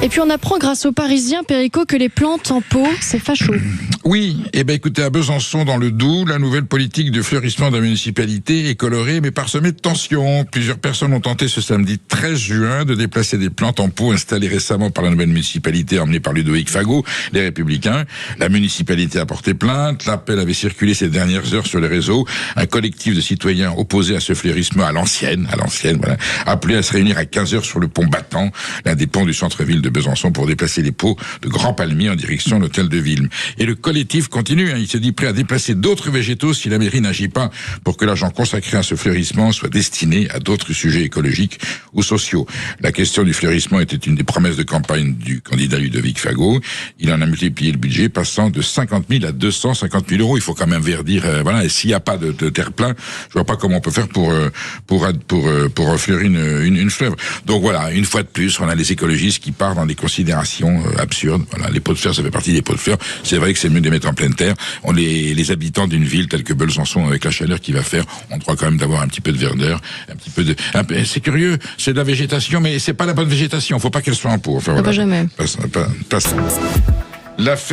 Et puis on apprend grâce aux Parisiens, Perico, que les plantes en pot, c'est facho. Oui, écoutez, à Besançon, dans le Doubs, la nouvelle politique de fleurissement de la municipalité est colorée mais parsemée de tensions. Plusieurs personnes ont tenté ce samedi 13 juin de déplacer des plantes en pot installées récemment par la nouvelle municipalité emmenée par Ludovic Fago, les Républicains. La municipalité a porté plainte. L'appel avait circulé ces dernières heures sur les réseaux. Un collectif de citoyens opposés à ce fleurissement à l'ancienne, voilà, appelé à se réunir à 15h sur le pont Battant, l'un des ponts du centre-ville de Besançon, pour déplacer les pots de grands palmiers en direction de l'hôtel de ville. Et le collectif continue, il se dit prêt à déplacer d'autres végétaux si la mairie n'agit pas pour que l'argent consacré à ce fleurissement soit destiné à d'autres sujets écologiques ou sociaux. La question du fleurissement était une des promesses de campagne du candidat Ludovic Fago. Il en a multiplié le budget, passant de 50 000 à 250 000 euros. Il faut quand même verdir, voilà. Et s'il n'y a pas de terre-plein, je vois pas comment on peut faire pour fleurir une fleuve. Donc voilà, une fois de plus, on a les écologistes qui partent dans des considérations absurdes. Voilà, les pots de fleurs, ça fait partie des pots de fleurs. C'est vrai que c'est mieux de les mettre en pleine terre. Les habitants d'une ville telle que Besançon, avec la chaleur qu'il va faire, ont droit quand même d'avoir un petit peu de verdeur, c'est curieux, c'est de la végétation, mais c'est pas la bonne végétation. Faut pas qu'elle soit en pot. Enfin, voilà. Pas jamais. La